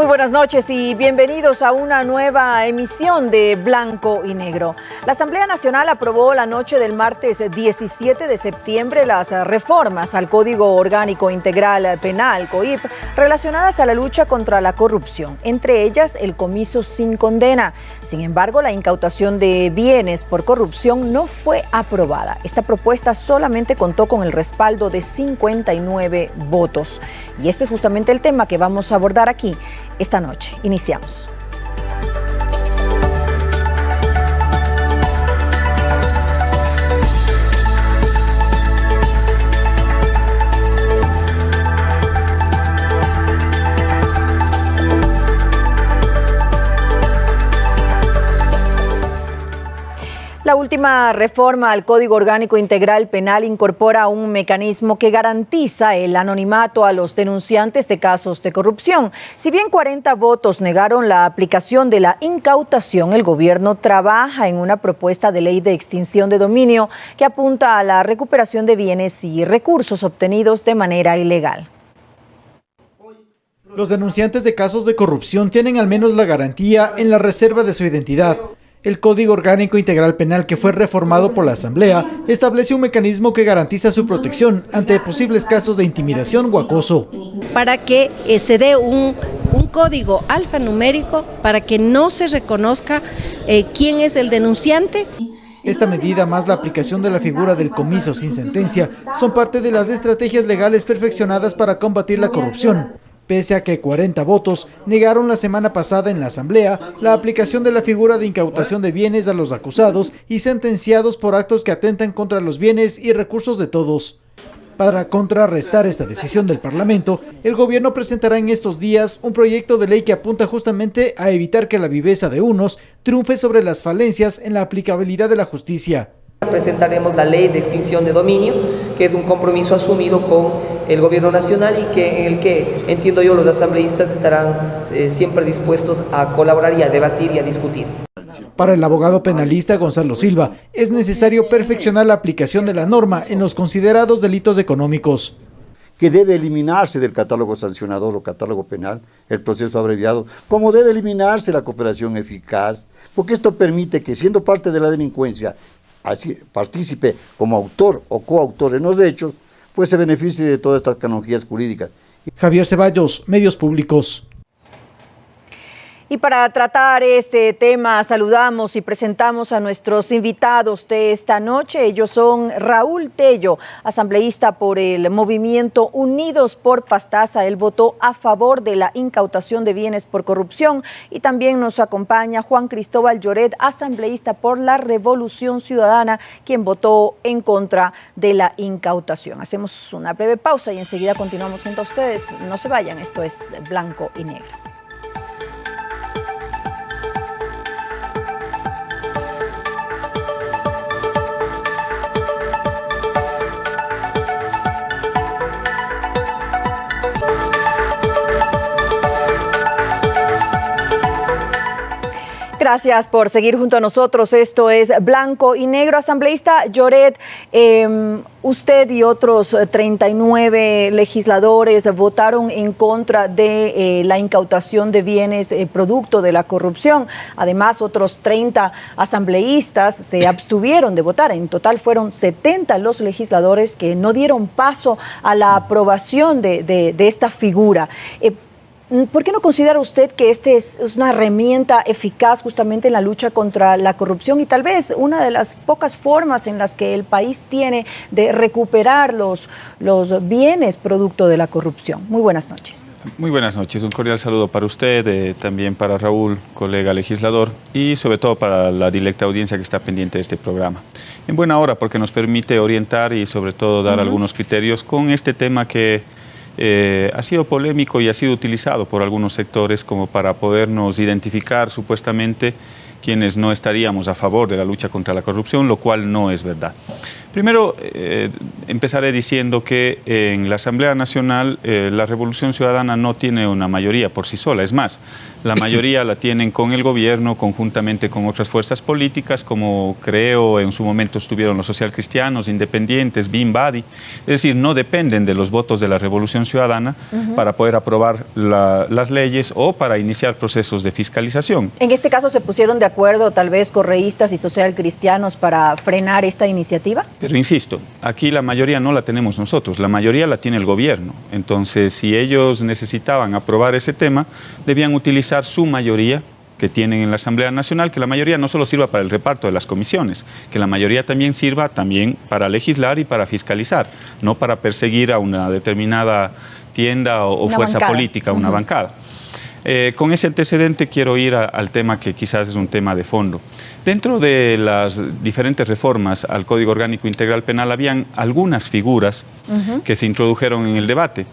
Muy buenas noches y bienvenidos a una nueva emisión de Blanco y Negro. La Asamblea Nacional aprobó la noche del martes 17 de septiembre las reformas al Código Orgánico Integral Penal, COIP, relacionadas a la lucha contra la corrupción, entre ellas el comiso sin condena. Sin embargo, la incautación de bienes por corrupción no fue aprobada. Esta propuesta solamente contó con el respaldo de 59 votos. Y este es justamente el tema que vamos a abordar aquí esta noche. Iniciamos. La última reforma al Código Orgánico Integral Penal incorpora un mecanismo que garantiza el anonimato a los denunciantes de casos de corrupción. Si bien 40 votos negaron la aplicación de la incautación, el gobierno trabaja en una propuesta de ley de extinción de dominio que apunta a la recuperación de bienes y recursos obtenidos de manera ilegal. Los denunciantes de casos de corrupción tienen al menos la garantía en la reserva de su identidad. El Código Orgánico Integral Penal, que fue reformado por la Asamblea, establece un mecanismo que garantiza su protección ante posibles casos de intimidación o acoso. Para que se dé un código alfanumérico para que no se reconozca quién es el denunciante. Esta medida, más la aplicación de la figura del comiso sin sentencia, son parte de las estrategias legales perfeccionadas para combatir la corrupción. Pese a que 40 votos negaron la semana pasada en la Asamblea la aplicación de la figura de incautación de bienes a los acusados y sentenciados por actos que atentan contra los bienes y recursos de todos. Para contrarrestar esta decisión del Parlamento, el gobierno presentará en estos días un proyecto de ley que apunta justamente a evitar que la viveza de unos triunfe sobre las falencias en la aplicabilidad de la justicia. Presentaremos la ley de extinción de dominio, que es un compromiso asumido con el gobierno nacional y en el que, entiendo yo, los asambleístas estarán siempre dispuestos a colaborar y a debatir y a discutir. Para el abogado penalista Gonzalo Silva, es necesario perfeccionar la aplicación de la norma en los considerados delitos económicos. Que debe eliminarse del catálogo sancionador o catálogo penal el proceso abreviado, como debe eliminarse la cooperación eficaz, porque esto permite que, siendo parte de la delincuencia, así participe como autor o coautor en los hechos, pues se beneficie de todas estas canonjías jurídicas. Javier Ceballos, Medios Públicos. Y para tratar este tema saludamos y presentamos a nuestros invitados de esta noche. Ellos son Raúl Tello, asambleísta por el movimiento Unidos por Pastaza. Él votó a favor de la incautación de bienes por corrupción. Y también nos acompaña Juan Cristóbal Lloret, asambleísta por la Revolución Ciudadana, quien votó en contra de la incautación. Hacemos una breve pausa y enseguida continuamos junto a ustedes. No se vayan, esto es Blanco y Negro. Gracias por seguir junto a nosotros. Esto es Blanco y Negro. Asambleísta Lloret, usted y otros 39 legisladores votaron en contra de la incautación de bienes producto de la corrupción. Además, otros 30 asambleístas se abstuvieron de votar. En total fueron 70 los legisladores que no dieron paso a la aprobación de esta figura. ¿Por qué no considera usted que este es una herramienta eficaz justamente en la lucha contra la corrupción y tal vez una de las pocas formas en las que el país tiene de recuperar los bienes producto de la corrupción? Muy buenas noches. Muy buenas noches, un cordial saludo para usted, también para Raúl, colega legislador, y sobre todo para la directa audiencia que está pendiente de este programa. En buena hora, porque nos permite orientar y sobre todo dar algunos criterios con este tema que ha sido polémico y ha sido utilizado por algunos sectores como para podernos identificar supuestamente quienes no estaríamos a favor de la lucha contra la corrupción, lo cual no es verdad. Primero, empezaré diciendo que en la Asamblea Nacional la Revolución Ciudadana no tiene una mayoría por sí sola. Es más, la mayoría la tienen con el gobierno, conjuntamente con otras fuerzas políticas, como creo en su momento estuvieron los socialcristianos, independientes, BIM, BADI. Es decir, no dependen de los votos de la Revolución Ciudadana para poder aprobar las leyes o para iniciar procesos de fiscalización. En este caso, ¿se pusieron de acuerdo tal vez correístas y socialcristianos para frenar esta iniciativa? Pero insisto, aquí la mayoría no la tenemos nosotros, la mayoría la tiene el gobierno. Entonces, si ellos necesitaban aprobar ese tema, debían utilizar su mayoría que tienen en la Asamblea Nacional, que la mayoría no solo sirva para el reparto de las comisiones, que la mayoría también sirva para legislar y para fiscalizar, no para perseguir a una determinada tienda o fuerza política, una bancada. Con ese antecedente quiero ir al tema que quizás es un tema de fondo. Dentro de las diferentes reformas al Código Orgánico Integral Penal habían algunas figuras que se introdujeron en el debate.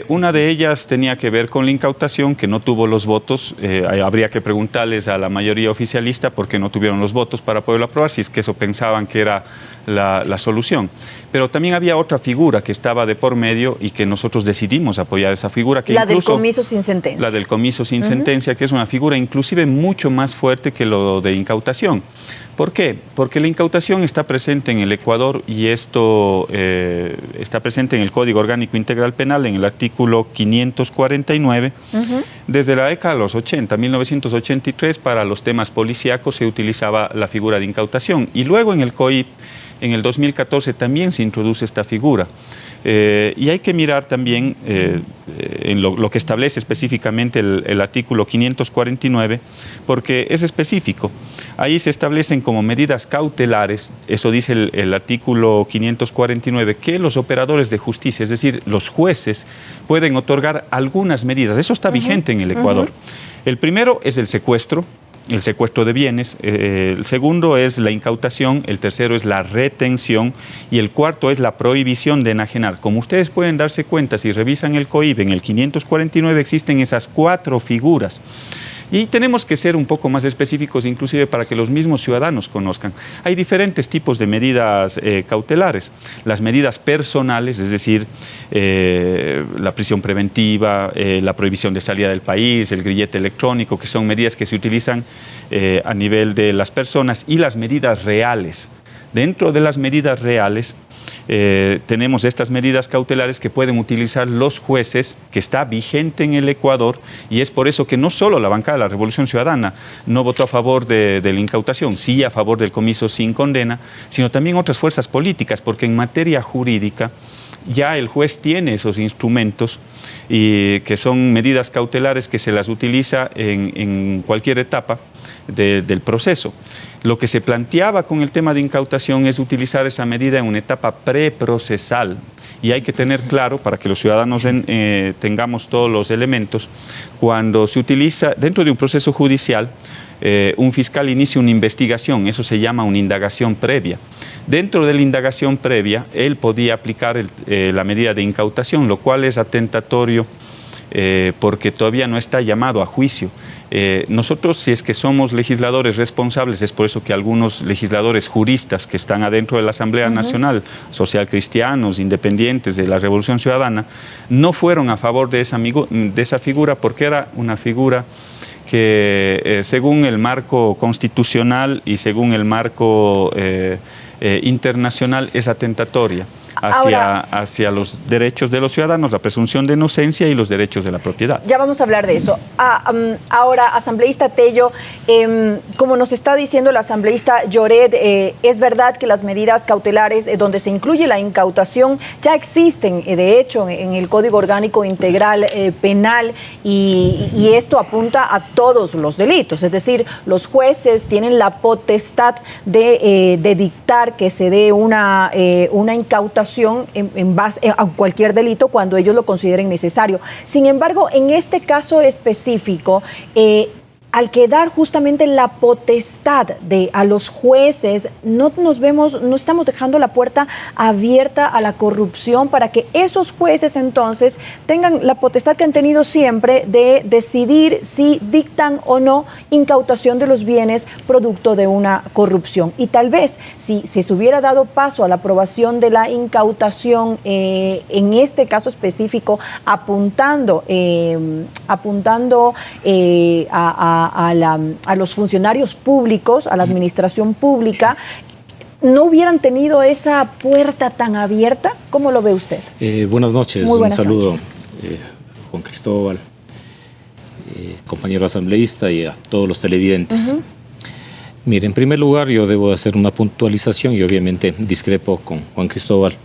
Una de ellas tenía que ver con la incautación, que no tuvo los votos. Habría que preguntarles a la mayoría oficialista por qué no tuvieron los votos para poderlo aprobar, si es que eso pensaban que era la solución. Pero también había otra figura que estaba de por medio y que nosotros decidimos apoyar esa figura. Que la del comiso sin sentencia. La del comiso sin sentencia, que es una figura inclusive mucho más fuerte que lo de incautación. ¿Por qué? Porque la incautación está presente en el Ecuador y esto está presente en el Código Orgánico Integral Penal, en el artículo 549. Desde la década de los 80, 1983, para los temas policíacos se utilizaba la figura de incautación. Y luego en el COIP, en el 2014, también se introduce esta figura. Y hay que mirar también en lo que establece específicamente el artículo 549, porque es específico. Ahí se establecen como medidas cautelares, eso dice el artículo 549, que los operadores de justicia, es decir, los jueces, pueden otorgar algunas medidas. Eso está vigente en el Ecuador. El primero es el secuestro de bienes, el segundo es la incautación, el tercero es la retención y el cuarto es la prohibición de enajenar. Como ustedes pueden darse cuenta, si revisan el COIP, en el 549 existen esas 4 figuras. Y tenemos que ser un poco más específicos, inclusive para que los mismos ciudadanos conozcan. Hay diferentes tipos de medidas cautelares. Las medidas personales, es decir, la prisión preventiva, la prohibición de salida del país, el grillete electrónico, que son medidas que se utilizan a nivel de las personas, y las medidas reales. Dentro de las medidas reales tenemos estas medidas cautelares que pueden utilizar los jueces, que está vigente en el Ecuador, y es por eso que no solo la bancada de la Revolución Ciudadana no votó a favor de la incautación, sí a favor del comiso sin condena, sino también otras fuerzas políticas, porque en materia jurídica ya el juez tiene esos instrumentos y que son medidas cautelares que se las utiliza en cualquier etapa del proceso. Lo que se planteaba con el tema de incautación es utilizar esa medida en una etapa preprocesal, y hay que tener claro, para que los ciudadanos tengamos todos los elementos, cuando se utiliza dentro de un proceso judicial, un fiscal inicia una investigación, eso se llama una indagación previa. Dentro de la indagación previa, él podía aplicar la medida de incautación, lo cual es atentatorio porque todavía no está llamado a juicio. Nosotros, si es que somos legisladores responsables, es por eso que algunos legisladores juristas que están adentro de la Asamblea Nacional, socialcristianos, independientes de la Revolución Ciudadana, no fueron a favor de esa figura, porque era una figura que según el marco constitucional y según el marco internacional es atentatoria hacia los derechos de los ciudadanos, la presunción de inocencia y los derechos de la propiedad. Ya vamos a hablar de eso. Ahora, asambleísta Tello, como nos está diciendo la asambleísta Lloret, es verdad que las medidas cautelares donde se incluye la incautación ya existen, de hecho, en el Código Orgánico Integral Penal, y esto apunta a todos los delitos, es decir, los jueces tienen la potestad de dictar que se dé una incautación en base a cualquier delito cuando ellos lo consideren necesario. Sin embargo, en este caso específico, al quedar justamente la potestad a los jueces, no estamos dejando la puerta abierta a la corrupción para que esos jueces entonces tengan la potestad que han tenido siempre de decidir si dictan o no incautación de los bienes producto de una corrupción. Y tal vez si se hubiera dado paso a la aprobación de la incautación, en este caso específico, apuntando a los funcionarios públicos, a la administración pública, ¿no hubieran tenido esa puerta tan abierta? ¿Cómo lo ve usted? Buenas noches, Muy buenas un saludo, noches. Juan Cristóbal, compañero asambleísta y a todos los televidentes. Mire, en primer lugar yo debo hacer una puntualización y obviamente discrepo con Juan Cristóbal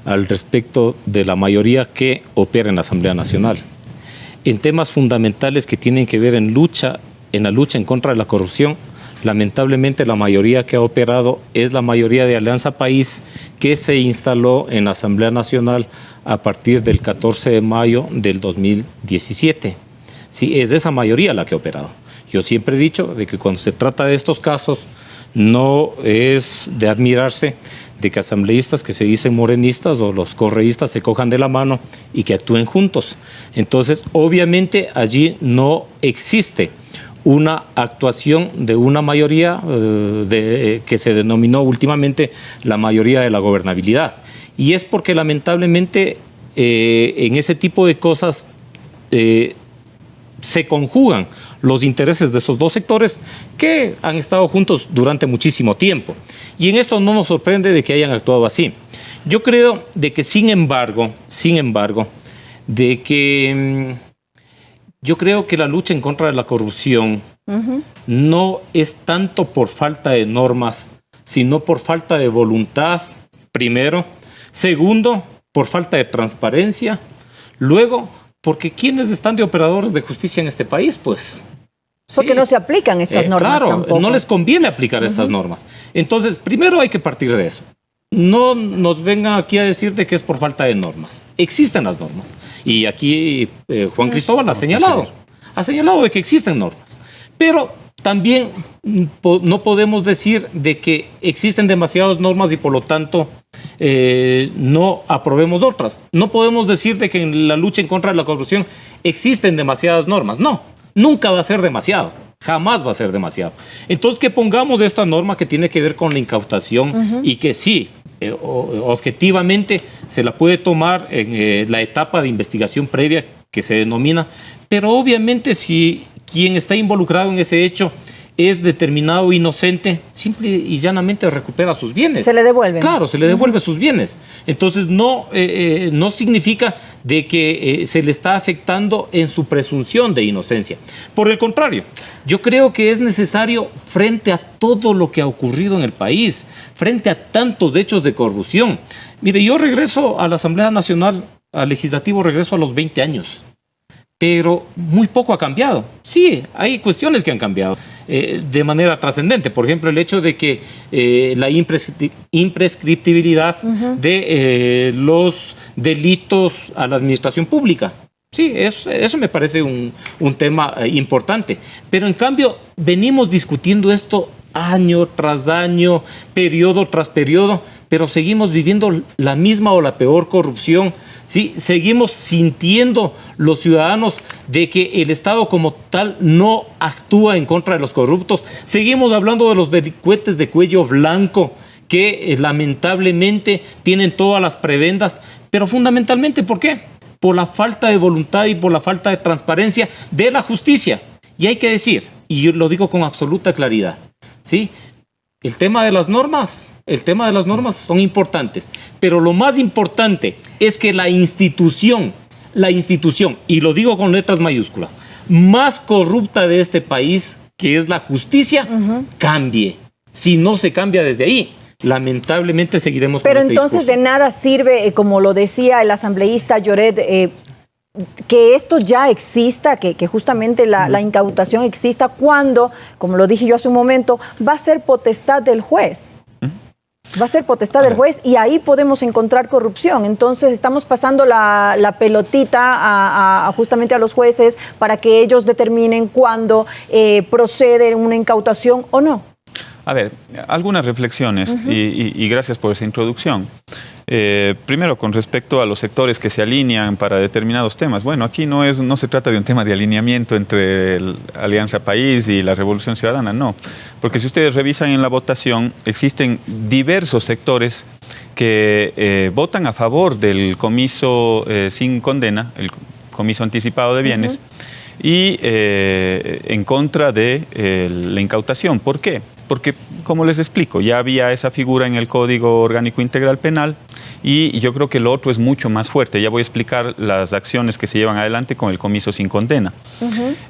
al respecto de la mayoría que opera en la Asamblea Nacional. En temas fundamentales que tienen que ver en la lucha en contra de la corrupción, lamentablemente la mayoría que ha operado es la mayoría de Alianza País, que se instaló en la Asamblea Nacional a partir del 14 de mayo del 2017. Sí, es esa mayoría la que ha operado. Yo siempre he dicho de que cuando se trata de estos casos, no es de admirarse de que asambleístas que se dicen morenistas o los correístas se cojan de la mano y que actúen juntos. Entonces, obviamente, allí no existe una actuación de una mayoría que se denominó últimamente la mayoría de la gobernabilidad. Y es porque, lamentablemente, en ese tipo de cosas se conjugan los intereses de esos dos sectores que han estado juntos durante muchísimo tiempo. Y en esto no nos sorprende de que hayan actuado así. Yo creo de que, sin embargo, yo creo que la lucha en contra de la corrupción no es tanto por falta de normas, sino por falta de voluntad, primero. Segundo, por falta de transparencia. Luego, porque ¿quiénes están de operadores de justicia en este país? Pues porque no se aplican estas normas. Claro, tampoco. No les conviene aplicar estas normas. Entonces, primero hay que partir de eso. No nos vengan aquí a decir de que es por falta de normas. Existen las normas. Y aquí Juan Cristóbal ha señalado de que existen normas. Pero también no podemos decir de que existen demasiadas normas y por lo tanto no aprobemos otras. No podemos decir de que en la lucha en contra de la corrupción existen demasiadas normas. No, nunca va a ser demasiado. Jamás va a ser demasiado. Entonces, que pongamos esta norma que tiene que ver con la incautación y que sí, objetivamente se la puede tomar en la etapa de investigación previa que se denomina, pero obviamente si quien está involucrado en ese hecho es determinado inocente, simple y llanamente recupera sus bienes. Se le devuelven. Claro, se le devuelve sus bienes. Entonces no significa de que se le está afectando en su presunción de inocencia. Por el contrario, yo creo que es necesario, frente a todo lo que ha ocurrido en el país, frente a tantos hechos de corrupción. Mire, yo regreso a la Asamblea Nacional, al Legislativo, regreso a los 20 años. Pero muy poco ha cambiado. Sí, hay cuestiones que han cambiado de manera trascendente. Por ejemplo, el hecho de que la imprescriptibilidad de los delitos a la administración pública. Sí, eso me parece un tema importante. Pero en cambio, venimos discutiendo esto año tras año, periodo tras periodo, pero seguimos viviendo la misma o la peor corrupción. ¿Sí? Seguimos sintiendo los ciudadanos de que el Estado como tal no actúa en contra de los corruptos. Seguimos hablando de los delincuentes de cuello blanco que lamentablemente tienen todas las prebendas, pero fundamentalmente, ¿por qué? Por la falta de voluntad y por la falta de transparencia de la justicia. Y hay que decir, y yo lo digo con absoluta claridad, ¿sí? El tema de las normas son importantes, pero lo más importante es que la institución, y lo digo con letras mayúsculas, más corrupta de este país, que es la justicia, cambie. Si no se cambia desde ahí, lamentablemente seguiremos con este discurso. Pero entonces de nada sirve, como lo decía el asambleísta Lloret, que esto ya exista, que justamente la incautación exista cuando, como lo dije yo hace un momento, va a ser potestad del juez. Va a ser potestad del juez y ahí podemos encontrar corrupción. Entonces estamos pasando la pelotita justamente a los jueces para que ellos determinen cuándo procede una incautación o no. A ver, algunas reflexiones y gracias por esa introducción. Primero, con respecto a los sectores que se alinean para determinados temas. Bueno, aquí no se trata de un tema de alineamiento entre Alianza País y la Revolución Ciudadana, no. Porque si ustedes revisan en la votación, existen diversos sectores que votan a favor del comiso sin condena, el comiso anticipado de bienes, y en contra de la incautación. ¿Por qué? Porque, como les explico, ya había esa figura en el Código Orgánico Integral Penal y yo creo que lo otro es mucho más fuerte. Ya voy a explicar las acciones que se llevan adelante con el comiso sin condena.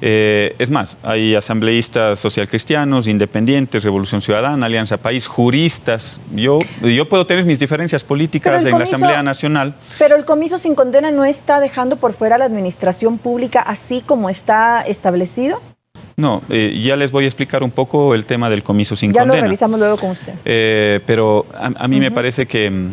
Es más, hay asambleístas socialcristianos, independientes, Revolución Ciudadana, Alianza País, juristas. Yo puedo tener mis diferencias políticas en la Asamblea Nacional. Pero el comiso sin condena no está dejando por fuera la administración pública así como está establecido. No, ya les voy a explicar un poco el tema del comiso sin condena. Ya lo revisamos luego con usted. Pero a mí me parece que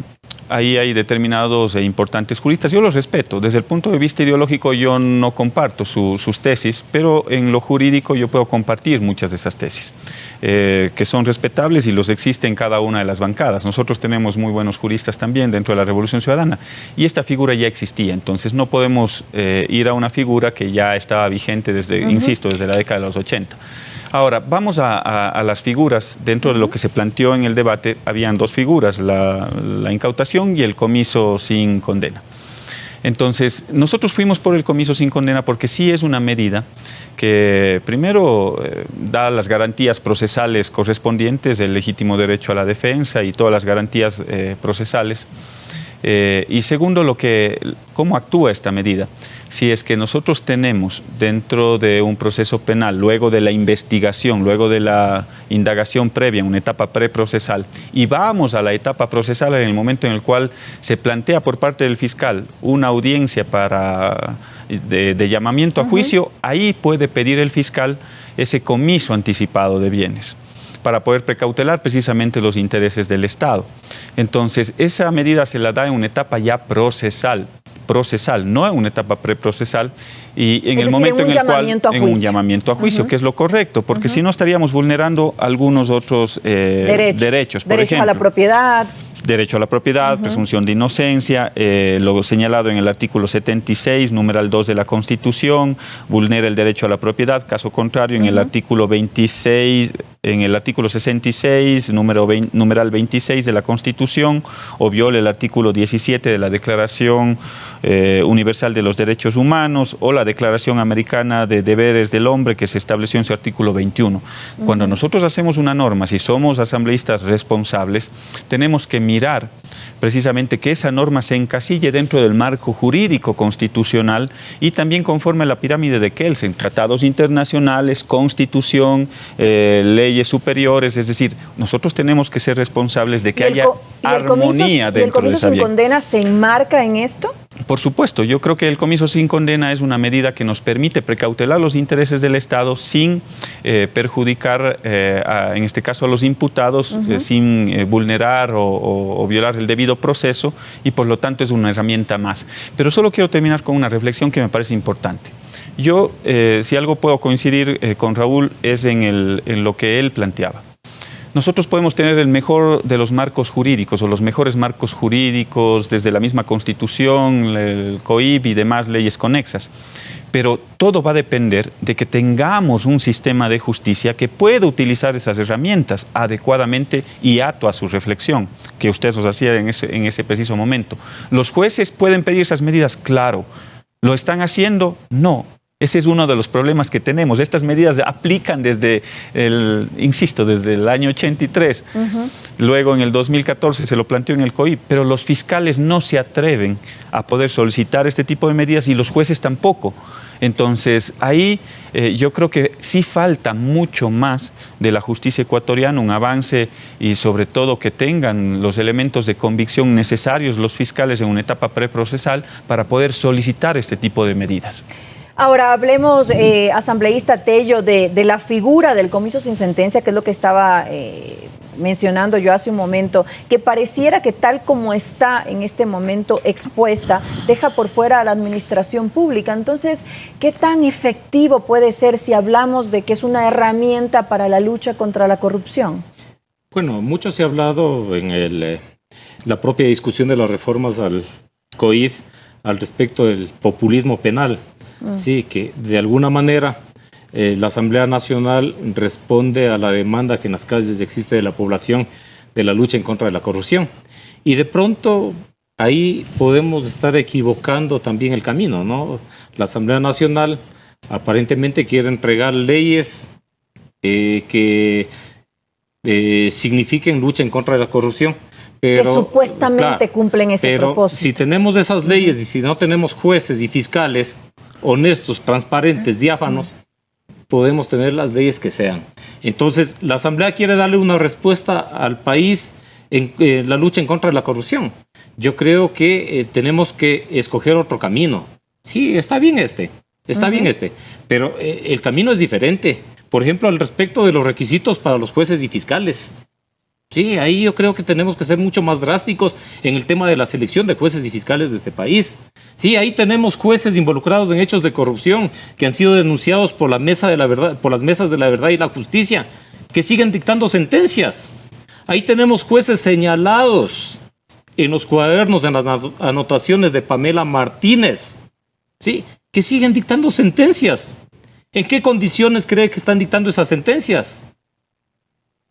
ahí hay determinados e importantes juristas. Yo los respeto. Desde el punto de vista ideológico yo no comparto sus tesis, pero en lo jurídico yo puedo compartir muchas de esas tesis, que son respetables y los existe en cada una de las bancadas. Nosotros tenemos muy buenos juristas también dentro de la Revolución Ciudadana y esta figura ya existía. Entonces no podemos ir a una figura que ya estaba vigente desde, insisto, desde la década de los 80. Ahora, vamos a las figuras. Dentro de lo que se planteó en el debate, habían dos figuras, la incautación y el comiso sin condena. Entonces, nosotros fuimos por el comiso sin condena porque sí es una medida que primero da las garantías procesales correspondientes, el legítimo derecho a la defensa y todas las garantías procesales. Y segundo, cómo actúa esta medida. Si es que nosotros tenemos dentro de un proceso penal, luego de la investigación, luego de la indagación previa, una etapa preprocesal, y vamos a la etapa procesal en el momento en el cual se plantea por parte del fiscal una audiencia de llamamiento a juicio, ahí puede pedir el fiscal ese comiso anticipado de bienes, para poder precautelar precisamente los intereses del Estado. Entonces, esa medida se la da en una etapa ya procesal, no en una etapa preprocesal, y en el momento en el cual, en un llamamiento a juicio, que es lo correcto, porque si no estaríamos vulnerando algunos otros derechos. Por ejemplo, a la propiedad. Derecho a la propiedad, presunción de inocencia, lo señalado en el artículo 76, numeral 2 de la Constitución, vulnera el derecho a la propiedad. Caso contrario, en el artículo 26, en el artículo 66, numeral 26 de la Constitución, o viola el artículo 17 de la Declaración Universal de los Derechos Humanos, o la Declaración Americana de Deberes del Hombre, que se estableció en su artículo 21. Cuando nosotros hacemos una norma, si somos asambleístas responsables, tenemos que mirar precisamente que esa norma se encasille dentro del marco jurídico constitucional y también conforme a la pirámide de Kelsen, tratados internacionales, constitución, leyes superiores. Es decir, nosotros tenemos que ser responsables de que haya armonía dentro de esa vía. ¿Y el comiso sin condena se enmarca en esto? Por supuesto, yo creo que el comiso sin condena es una medida que nos permite precautelar los intereses del Estado sin perjudicar, en este caso, a los imputados, sin vulnerar o violar el debido proceso, y por lo tanto es una herramienta más. Pero solo quiero terminar con una reflexión que me parece importante. Yo, si algo puedo coincidir con Raúl, es en lo que él planteaba. Nosotros podemos tener el mejor de los marcos jurídicos o los mejores marcos jurídicos desde la misma Constitución, el COIP y demás leyes conexas, pero todo va a depender de que tengamos un sistema de justicia que pueda utilizar esas herramientas adecuadamente y ato a su reflexión, que usted nos hacía en ese preciso momento. ¿Los jueces pueden pedir esas medidas? Claro. ¿Lo están haciendo? No. Ese es uno de los problemas que tenemos. Estas medidas aplican desde desde el año 83. Luego en el 2014 se lo planteó en el COIP, pero los fiscales no se atreven a poder solicitar este tipo de medidas y los jueces tampoco. Entonces ahí yo creo que sí falta mucho más de la justicia ecuatoriana, un avance y sobre todo que tengan los elementos de convicción necesarios los fiscales en una etapa preprocesal para poder solicitar este tipo de medidas. Ahora hablemos, asambleísta Tello, de la figura del comiso sin sentencia, que es lo que estaba mencionando yo hace un momento, que pareciera que tal como está en este momento expuesta, deja por fuera a la administración pública. Entonces, ¿qué tan efectivo puede ser si hablamos de que es una herramienta para la lucha contra la corrupción? Bueno, mucho se ha hablado en la propia discusión de las reformas al COIP al respecto del populismo penal. Sí, que de alguna manera la Asamblea Nacional responde a la demanda que en las calles existe de la población de la lucha en contra de la corrupción. Y de pronto ahí podemos estar equivocando también el camino, ¿no? La Asamblea Nacional aparentemente quiere entregar leyes que signifiquen lucha en contra de la corrupción. Pero, que supuestamente cumplen ese propósito. Si tenemos esas leyes y si no tenemos jueces y fiscales honestos, transparentes, diáfanos, podemos tener las leyes que sean. Entonces, la Asamblea quiere darle una respuesta al país en la lucha en contra de la corrupción. Yo creo que tenemos que escoger otro camino. Sí, está bien pero el camino es diferente. Por ejemplo, al respecto de los requisitos para los jueces y fiscales. Sí, ahí yo creo que tenemos que ser mucho más drásticos en el tema de la selección de jueces y fiscales de este país. Sí, ahí tenemos jueces involucrados en hechos de corrupción que han sido denunciados por la mesa de la verdad, por las mesas de la verdad y la justicia, que siguen dictando sentencias. Ahí tenemos jueces señalados en los cuadernos, en las anotaciones de Pamela Martínez, sí, que siguen dictando sentencias. ¿En qué condiciones cree que están dictando esas sentencias?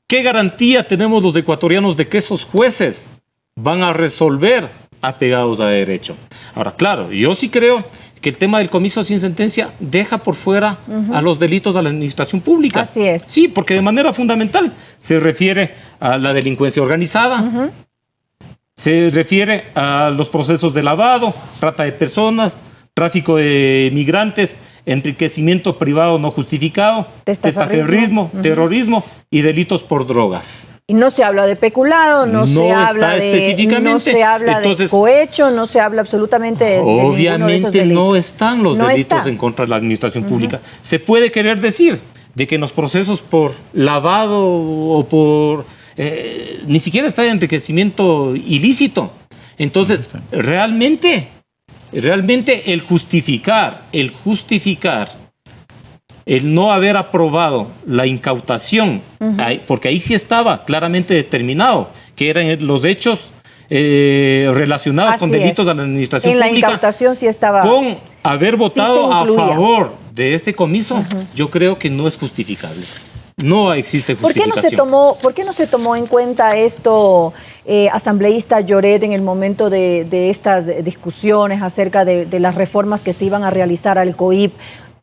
¿Qué garantía tenemos los ecuatorianos de que esos jueces van a resolver apegados a derecho? Ahora, claro, yo sí creo que el tema del comiso sin sentencia deja por fuera a los delitos de la administración pública. Así es. Sí, porque de manera fundamental se refiere a la delincuencia organizada, se refiere a los procesos de lavado, trata de personas, tráfico de migrantes, enriquecimiento privado no justificado, testaferrismo, terrorismo y delitos por drogas. Y no se habla de peculado, no se habla de cohecho, no se habla absolutamente de obviamente de esos delitos. No están los delitos en contra de la administración pública. Se puede querer decir de que en los procesos por lavado o por ni siquiera está de enriquecimiento ilícito. Entonces, realmente el justificar, el no haber aprobado la incautación, porque ahí sí estaba claramente determinado que eran los hechos relacionados con delitos de la administración pública. En la incautación sí estaba. Con haber votado a favor de este comiso, yo creo que no es justificable. No existe justificación. ¿Por qué no se tomó en cuenta esto, asambleísta Lloret, en el momento de estas discusiones acerca de las reformas que se iban a realizar al COIP,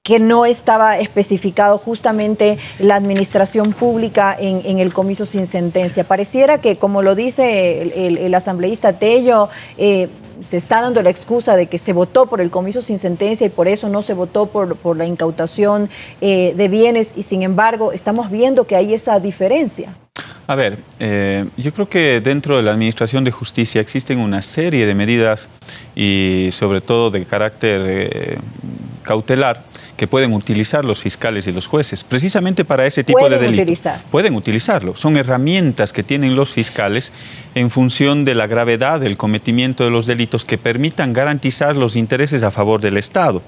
que no estaba especificado justamente la administración pública en el comiso sin sentencia? Pareciera que, como lo dice el asambleísta Tello, se está dando la excusa de que se votó por el comiso sin sentencia y por eso no se votó por la incautación de bienes, y sin embargo estamos viendo que hay esa diferencia. A ver, yo creo que dentro de la Administración de Justicia existen una serie de medidas y sobre todo de carácter cautelar que pueden utilizar los fiscales y los jueces, precisamente para ese tipo de delitos. Pueden utilizarlo. Son herramientas que tienen los fiscales en función de la gravedad del cometimiento de los delitos que permitan garantizar los intereses a favor del Estado.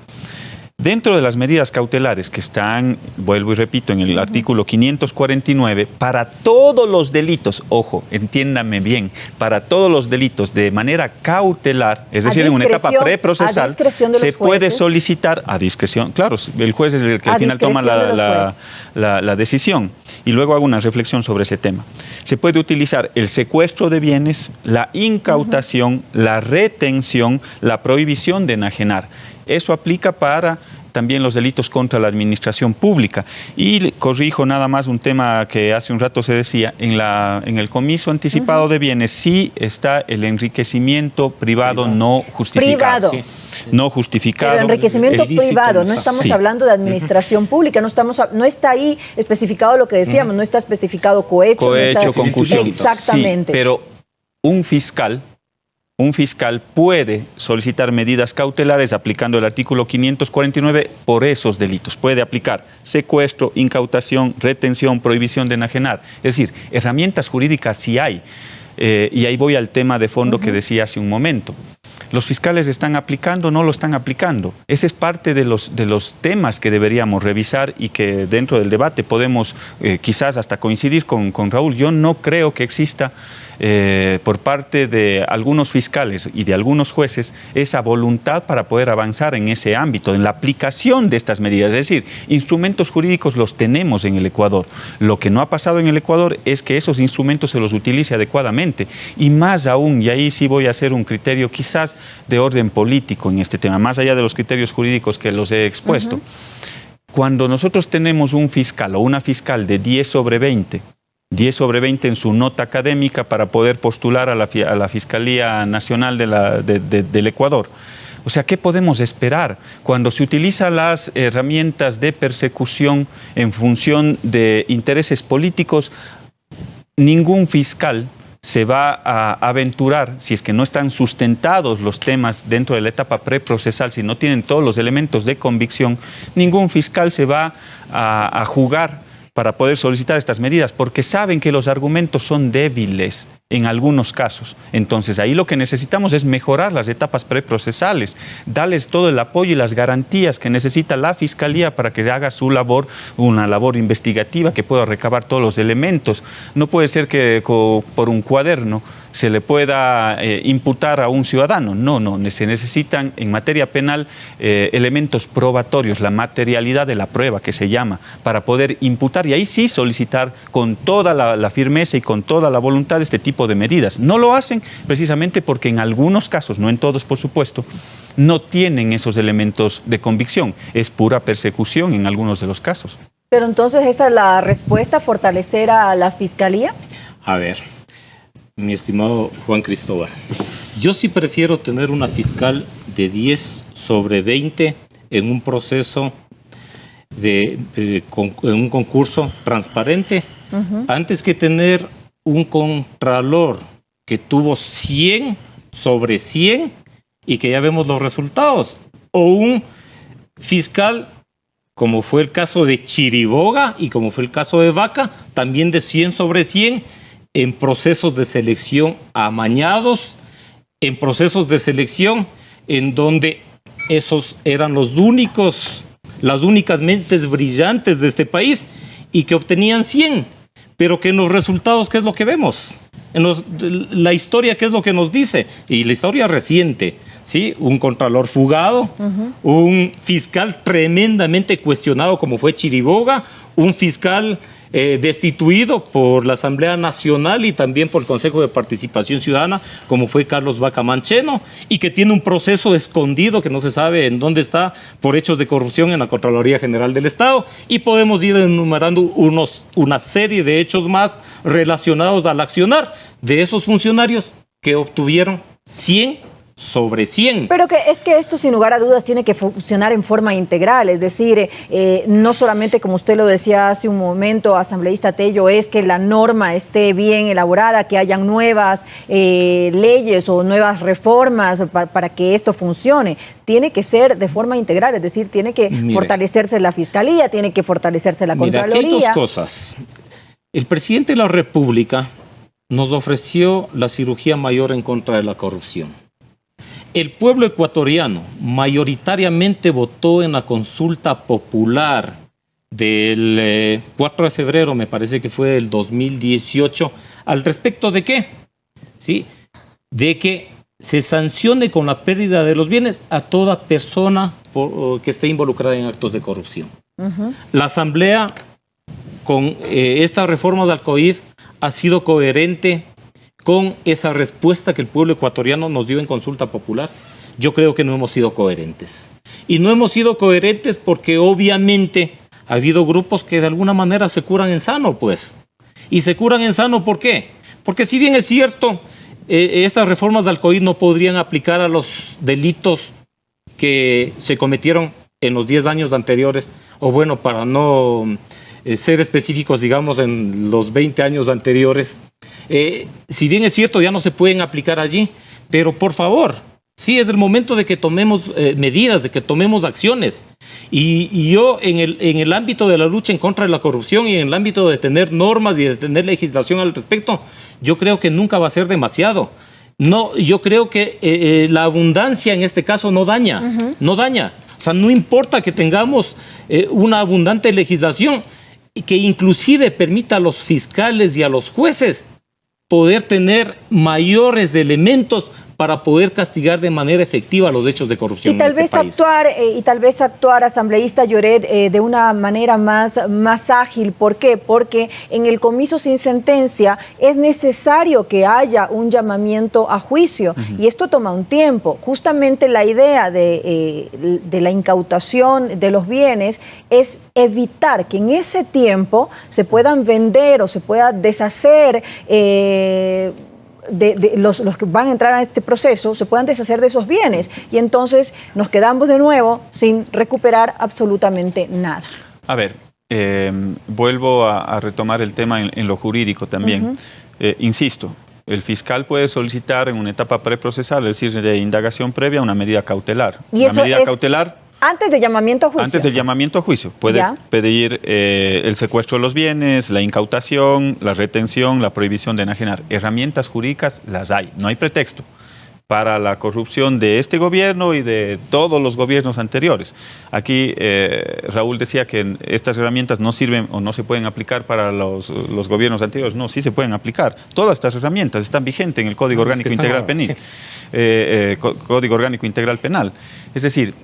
Dentro de las medidas cautelares que están, vuelvo y repito, en el artículo 549, para todos los delitos, ojo, entiéndame bien, para todos los delitos de manera cautelar, es decir, en una etapa preprocesal, se puede solicitar a discreción. Claro, el juez es el que al final toma la decisión. Y luego hago una reflexión sobre ese tema. Se puede utilizar el secuestro de bienes, la incautación, la retención, la prohibición de enajenar. Eso aplica para también los delitos contra la administración pública. Y corrijo nada más un tema que hace un rato se decía, en el comiso anticipado de bienes sí está el enriquecimiento privado no justificado. No justificado. Pero enriquecimiento privado, no estamos hablando de administración pública, no está ahí especificado lo que decíamos, no está especificado cohecho. Cohecho, concusión. Exactamente. Sí, pero un fiscal un fiscal puede solicitar medidas cautelares aplicando el artículo 549 por esos delitos. Puede aplicar secuestro, incautación, retención, prohibición de enajenar. Es decir, herramientas jurídicas sí hay. Y ahí voy al tema de fondo que decía hace un momento. ¿Los fiscales están aplicando o no lo están aplicando? Ese es parte de los temas que deberíamos revisar y que dentro del debate podemos quizás hasta coincidir con Raúl. Yo no creo que exista por parte de algunos fiscales y de algunos jueces esa voluntad para poder avanzar en ese ámbito, en la aplicación de estas medidas. Es decir, instrumentos jurídicos los tenemos en el Ecuador. Lo que no ha pasado en el Ecuador es que esos instrumentos se los utilice adecuadamente. Y más aún, y ahí sí voy a hacer un criterio quizás de orden político en este tema, más allá de los criterios jurídicos que los he expuesto. Cuando nosotros tenemos un fiscal o una fiscal de 10 sobre 20 en su nota académica para poder postular a la Fiscalía Nacional del Ecuador. O sea, ¿qué podemos esperar? Cuando se utilizan las herramientas de persecución en función de intereses políticos, ningún fiscal se va a aventurar, si es que no están sustentados los temas dentro de la etapa preprocesal, si no tienen todos los elementos de convicción, ningún fiscal se va a jugar para poder solicitar estas medidas, porque saben que los argumentos son débiles en algunos casos. Entonces, ahí lo que necesitamos es mejorar las etapas preprocesales, darles todo el apoyo y las garantías que necesita la Fiscalía para que haga su labor, una labor investigativa que pueda recabar todos los elementos. No puede ser que por un cuaderno se le pueda imputar a un ciudadano. No, se necesitan en materia penal elementos probatorios, la materialidad de la prueba que se llama, para poder imputar y ahí sí solicitar con toda la firmeza y con toda la voluntad este tipo de medidas. No lo hacen precisamente porque en algunos casos, no en todos por supuesto, no tienen esos elementos de convicción. Es pura persecución en algunos de los casos. Pero entonces, ¿esa es la respuesta, fortalecer a la Fiscalía? A ver, mi estimado Juan Cristóbal, yo sí prefiero tener una fiscal de 10 sobre 20 en un proceso en un concurso transparente, antes que tener un contralor que tuvo 100 sobre 100 y que ya vemos los resultados, o un fiscal, como fue el caso de Chiriboga y como fue el caso de Vaca, también de 100 sobre 100, en procesos de selección amañados, en procesos de selección en donde esos eran las únicas mentes brillantes de este país y que obtenían 100, pero que en los resultados, ¿qué es lo que vemos? La historia, ¿qué es lo que nos dice? Y la historia reciente, ¿sí? Un contralor fugado, un fiscal tremendamente cuestionado como fue Chiriboga, un fiscal destituido por la Asamblea Nacional y también por el Consejo de Participación Ciudadana, como fue Carlos Vaca Mancheno, y que tiene un proceso escondido que no se sabe en dónde está por hechos de corrupción en la Contraloría General del Estado, y podemos ir enumerando una serie de hechos más relacionados al accionar de esos funcionarios que obtuvieron 100 sobre 100. Pero que esto sin lugar a dudas tiene que funcionar en forma integral, es decir, no solamente como usted lo decía hace un momento, asambleísta Tello, es que la norma esté bien elaborada, que hayan nuevas leyes o nuevas reformas para que esto funcione. Tiene que ser de forma integral, es decir, tiene que fortalecerse la Fiscalía, tiene que fortalecerse la Contraloría. Aquí hay dos cosas. El presidente de la República nos ofreció la cirugía mayor en contra de la corrupción. El pueblo ecuatoriano mayoritariamente votó en la consulta popular del 4 de febrero, me parece que fue el 2018, al respecto de qué, ¿sí? De que se sancione con la pérdida de los bienes a toda persona que esté involucrada en actos de corrupción. La Asamblea, con esta reforma del COIF, ha sido coherente con esa respuesta que el pueblo ecuatoriano nos dio en consulta popular. Yo creo que no hemos sido coherentes. Y no hemos sido coherentes porque obviamente ha habido grupos que de alguna manera se curan en sano, pues. Y se curan en sano, ¿por qué? Porque si bien es cierto, estas reformas del COIF no podrían aplicar a los delitos que se cometieron en los 10 años anteriores, o bueno, para no ser específicos, digamos, en los 20 años anteriores. Si bien es cierto, ya no se pueden aplicar allí, Pero por favor, sí, es el momento de que tomemos medidas, de que tomemos acciones. Y yo en el ámbito de la lucha en contra de la corrupción y en el ámbito de tener normas y de tener legislación al respecto, yo creo que nunca va a ser demasiado. No, yo creo que la abundancia en este caso no daña, no daña. O sea, no importa que tengamos una abundante legislación que inclusive permita a los fiscales y a los jueces poder tener mayores elementos para poder castigar de manera efectiva los hechos de corrupción y tal en este país. y tal vez actuar, asambleísta Lloret, de una manera más ágil. ¿Por qué? Porque en el comiso sin sentencia es necesario que haya un llamamiento a juicio y esto toma un tiempo. Justamente la idea de la incautación de los bienes es evitar que en ese tiempo se puedan vender o se pueda deshacer los que van a entrar a este proceso, se puedan deshacer de esos bienes y entonces nos quedamos de nuevo sin recuperar absolutamente nada. A ver, vuelvo a retomar el tema en lo jurídico también. Insisto, el fiscal puede solicitar en una etapa preprocesal, es decir, de indagación previa, una medida cautelar. ¿Y eso medida cautelar antes del llamamiento a juicio? Antes del llamamiento a juicio. Puede pedir el secuestro de los bienes, la incautación, la retención, la prohibición de enajenar. Herramientas jurídicas las hay, no hay pretexto para la corrupción de este gobierno y de todos los gobiernos anteriores. Aquí Raúl decía que estas herramientas no sirven o no se pueden aplicar para los gobiernos anteriores. No, sí se pueden aplicar. Todas estas herramientas están vigentes en el Código Orgánico Integral Penal. Código Orgánico Integral Penal. Es decir,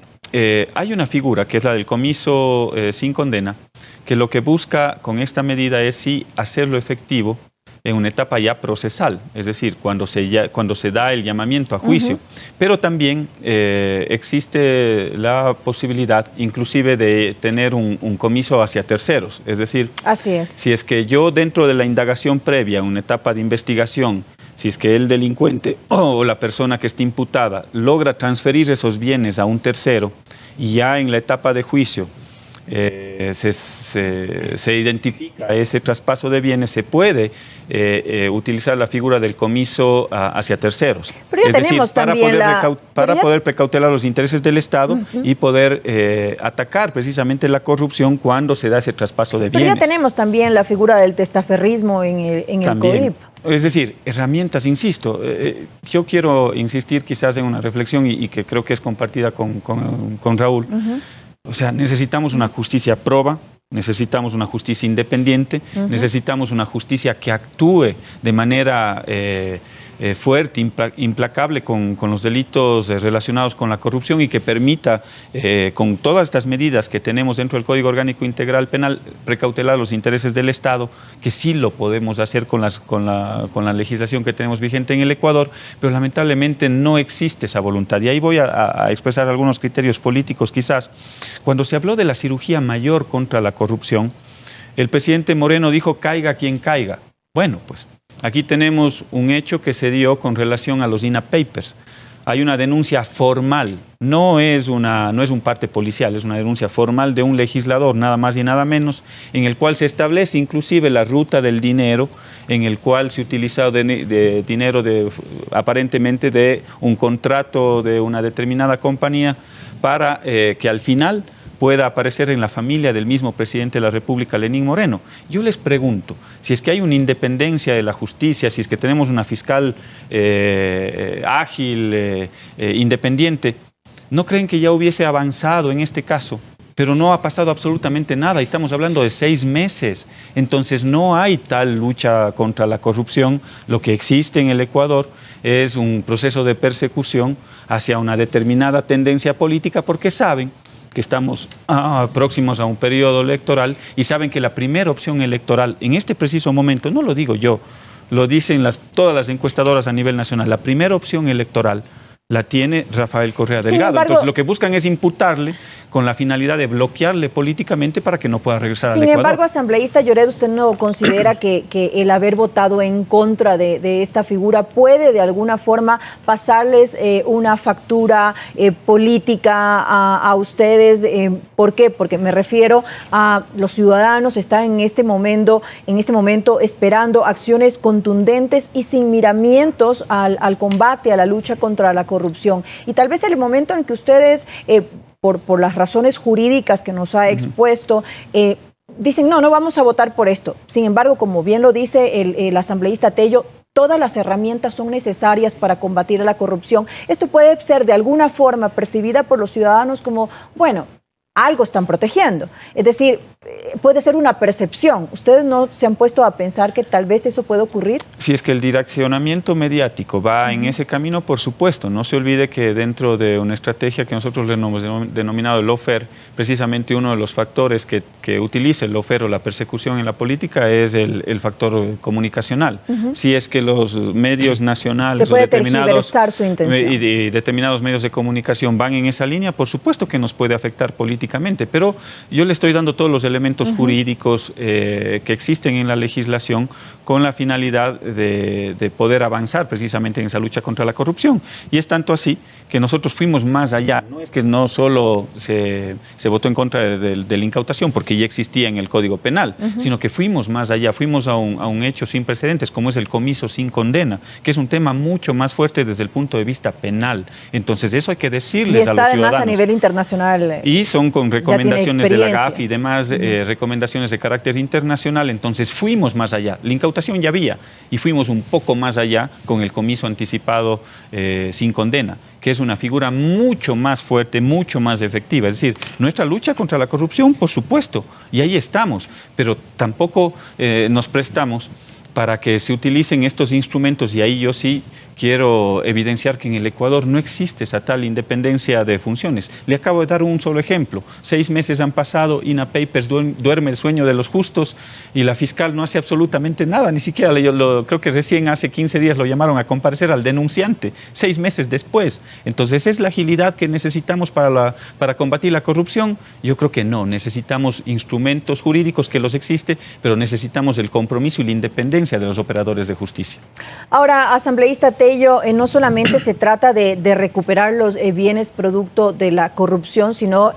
hay una figura que es la del comiso sin condena, que lo que busca con esta medida es sí hacerlo efectivo en una etapa ya procesal, es decir, cuando se da el llamamiento a juicio. Pero también existe la posibilidad inclusive de tener un comiso hacia terceros, es decir, así es. Si es que yo dentro de la indagación previa, una etapa de investigación, si es que el delincuente o la persona que está imputada logra transferir esos bienes a un tercero y ya en la etapa de juicio se identifica ese traspaso de bienes, se puede utilizar la figura del comiso hacia terceros. Pero ya es tenemos decir, para poder precautelar los intereses del Estado y poder atacar precisamente la corrupción cuando se da ese traspaso de bienes. Pero ya tenemos también la figura del testaferrismo en el COIP. Es decir, herramientas, insisto, yo quiero insistir quizás en una reflexión y que creo que es compartida con Raúl. O sea, necesitamos una justicia proba, necesitamos una justicia independiente, necesitamos una justicia que actúe de manera fuerte, implacable con los delitos relacionados con la corrupción y que permita, con todas estas medidas que tenemos dentro del Código Orgánico Integral Penal, precautelar los intereses del Estado, que sí lo podemos hacer con la legislación que tenemos vigente en el Ecuador, pero lamentablemente no existe esa voluntad. Y ahí voy a expresar algunos criterios políticos quizás. Cuando se habló de la cirugía mayor contra la corrupción, el presidente Moreno dijo, caiga quien caiga. Bueno, pues aquí tenemos un hecho que se dio con relación a los INA Papers. Hay una denuncia formal, no es un parte policial, es una denuncia formal de un legislador, nada más y nada menos, en el cual se establece inclusive la ruta del dinero, en el cual se utiliza de dinero aparentemente de un contrato de una determinada compañía para que al final pueda aparecer en la familia del mismo presidente de la República, Lenín Moreno. Yo les pregunto, si es que hay una independencia de la justicia, si es que tenemos una fiscal ágil, independiente, ¿no creen que ya hubiese avanzado en este caso? Pero no ha pasado absolutamente nada, estamos hablando de 6 meses, entonces no hay tal lucha contra la corrupción. Lo que existe en el Ecuador es un proceso de persecución hacia una determinada tendencia política, porque saben que estamos próximos a un periodo electoral y saben que la primera opción electoral en este preciso momento, no lo digo yo, lo dicen todas las encuestadoras a nivel nacional, la primera opción electoral la tiene Rafael Correa Delgado. Sin embargo, entonces lo que buscan es imputarle con la finalidad de bloquearle políticamente para que no pueda regresar al Ecuador. Sin embargo, asambleísta Lloret, ¿usted no considera que el haber votado en contra de esta figura puede de alguna forma pasarles una factura política a ustedes? ¿Por qué? Porque me refiero a los ciudadanos están en este momento esperando acciones contundentes y sin miramientos al combate, a la lucha contra la corrupción. Y tal vez el momento en que ustedes, por las razones jurídicas que nos ha expuesto, dicen, no vamos a votar por esto. Sin embargo, como bien lo dice el asambleísta Tello, todas las herramientas son necesarias para combatir la corrupción. Esto puede ser de alguna forma percibida por los ciudadanos como, bueno, algo están protegiendo. Es decir, puede ser una percepción. ¿Ustedes no se han puesto a pensar que tal vez eso puede ocurrir? Si es que el direccionamiento mediático va en ese camino, por supuesto. No se olvide que dentro de una estrategia que nosotros le hemos denominado el lawfare, precisamente uno de los factores que utiliza el lawfare o la persecución en la política es el factor comunicacional. Si es que los medios nacionales se puede tergiversar su intención. Y determinados medios de comunicación van en esa línea, por supuesto que nos puede afectar políticamente, pero yo le estoy dando todos los elementos jurídicos que existen en la legislación con la finalidad de poder avanzar precisamente en esa lucha contra la corrupción. Y es tanto así que nosotros fuimos más allá. No es que no solo se votó en contra de la incautación, porque ya existía en el Código Penal, sino que fuimos más allá, fuimos a un hecho sin precedentes, como es el comiso sin condena, que es un tema mucho más fuerte desde el punto de vista penal. Entonces eso hay que decirles a los ciudadanos. Y está además a nivel internacional. Y son con recomendaciones de la GAF y demás recomendaciones de carácter internacional. Entonces fuimos más allá. La incautación ya había y fuimos un poco más allá con el comiso anticipado sin condena, que es una figura mucho más fuerte, mucho más efectiva. Es decir, nuestra lucha contra la corrupción, por supuesto, y ahí estamos, pero tampoco nos prestamos para que se utilicen estos instrumentos, y ahí yo sí quiero evidenciar que en el Ecuador no existe esa tal independencia de funciones. Le acabo de dar un solo ejemplo. 6 meses han pasado, INA Papers duerme el sueño de los justos y la fiscal no hace absolutamente nada, ni siquiera, creo que recién hace 15 días lo llamaron a comparecer al denunciante, 6 meses después. Entonces, ¿es la agilidad que necesitamos para combatir la corrupción? Yo creo que no, necesitamos instrumentos jurídicos que los existe, pero necesitamos el compromiso y la independencia de los operadores de justicia. Ahora, asambleísta Tello, no solamente se trata de recuperar los bienes producto de la corrupción, sino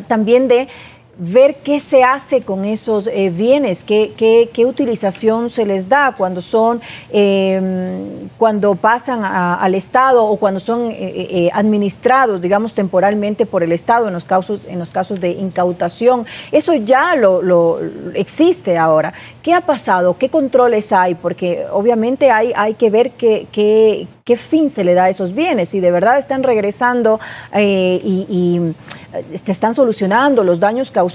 también de ver qué se hace con esos bienes, qué utilización se les da cuando pasan al Estado o cuando son administrados, digamos, temporalmente por el Estado en los casos de incautación. Eso ya lo existe ahora. ¿Qué ha pasado? ¿Qué controles hay? Porque obviamente hay que ver qué fin se le da a esos bienes, si de verdad están regresando y están solucionando los daños causados,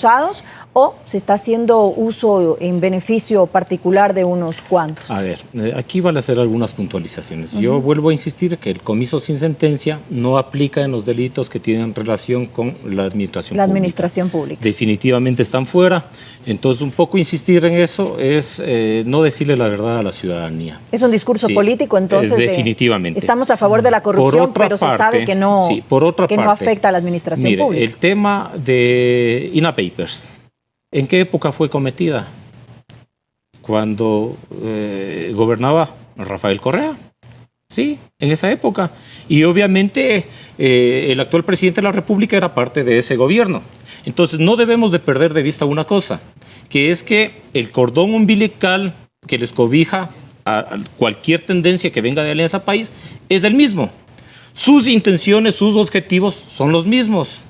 o se está haciendo uso en beneficio particular de unos cuantos. A ver, aquí van a hacer algunas puntualizaciones. Yo vuelvo a insistir que el comiso sin sentencia no aplica en los delitos que tienen relación con la administración pública. Definitivamente están fuera. Entonces, un poco insistir en eso es no decirle la verdad a la ciudadanía. Es un discurso político, entonces. Definitivamente. Estamos a favor de la corrupción, pero se sabe que no afecta a la administración pública. El tema de INA Papers, ¿en qué época fue cometida? Cuando gobernaba Rafael Correa. Sí, en esa época. Y obviamente el actual presidente de la República era parte de ese gobierno. Entonces no debemos de perder de vista una cosa, que es que el cordón umbilical que les cobija a cualquier tendencia que venga de Alianza País es el mismo. Sus intenciones, sus objetivos son los mismos.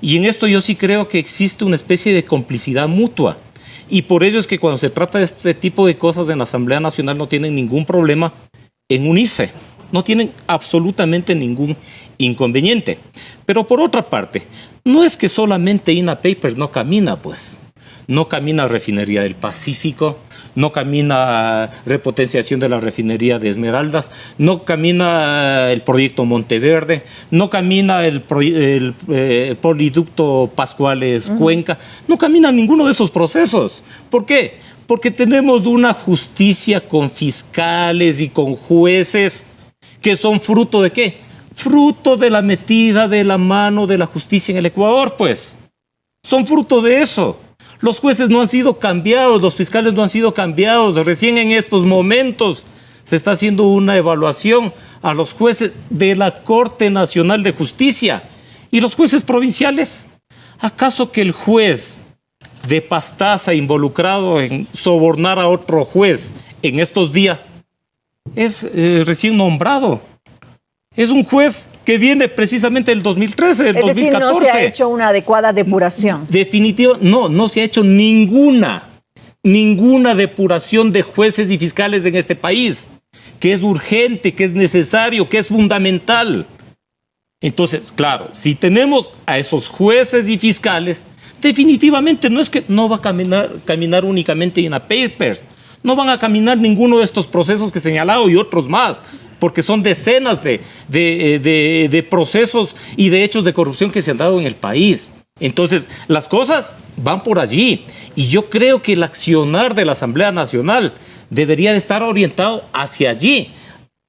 Y en esto yo sí creo que existe una especie de complicidad mutua. Y por ello es que cuando se trata de este tipo de cosas en la Asamblea Nacional no tienen ningún problema en unirse. No tienen absolutamente ningún inconveniente. Pero por otra parte, no es que solamente INA Papers no camina, pues. No camina Refinería del Pacífico, no camina repotenciación de la refinería de Esmeraldas, no camina el proyecto Monteverde, no camina el poliducto Pascuales Cuenca, no camina ninguno de esos procesos. ¿Por qué? Porque tenemos una justicia con fiscales y con jueces que son fruto ¿de qué? fruto de la metida de la mano de la justicia en el Ecuador, pues. Son fruto de eso. Los jueces no han sido cambiados, los fiscales no han sido cambiados. Recién en estos momentos se está haciendo una evaluación a los jueces de la Corte Nacional de Justicia. ¿Y los jueces provinciales? ¿Acaso que el juez de Pastaza involucrado en sobornar a otro juez en estos días es recién nombrado? Es un juez que viene precisamente del 2013, del 2014. Es decir, no se ha hecho una adecuada depuración. Definitivo, no se ha hecho ninguna depuración de jueces y fiscales en este país, que es urgente, que es necesario, que es fundamental. Entonces, claro, si tenemos a esos jueces y fiscales, definitivamente no es que no va a caminar únicamente en papers, no van a caminar ninguno de estos procesos que he señalado y otros más, porque son decenas de procesos y de hechos de corrupción que se han dado en el país. Entonces, las cosas van por allí. Y yo creo que el accionar de la Asamblea Nacional debería de estar orientado hacia allí.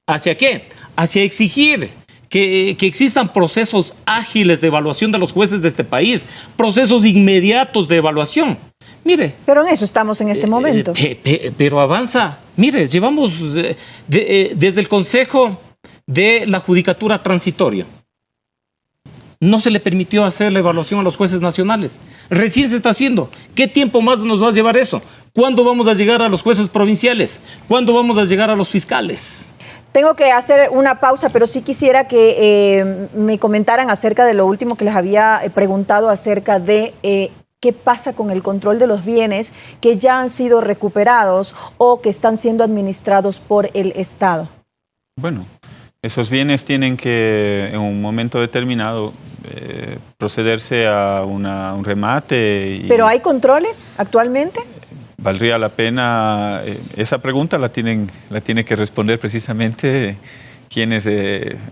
¿Hacia qué? Hacia exigir que existan procesos ágiles de evaluación de los jueces de este país, procesos inmediatos de evaluación. Mire. Pero en eso estamos en este momento. Pero avanza. Mire, llevamos desde el Consejo de la Judicatura Transitoria. No se le permitió hacer la evaluación a los jueces nacionales. Recién se está haciendo. ¿Qué tiempo más nos va a llevar eso? ¿Cuándo vamos a llegar a los jueces provinciales? ¿Cuándo vamos a llegar a los fiscales? Tengo que hacer una pausa, pero sí quisiera que me comentaran acerca de lo último que les había preguntado acerca de qué pasa con el control de los bienes que ya han sido recuperados o que están siendo administrados por el Estado. Bueno, esos bienes tienen que en un momento determinado procederse a un remate. ¿Pero hay controles actualmente? Valdría la pena, esa pregunta la tiene que responder precisamente quienes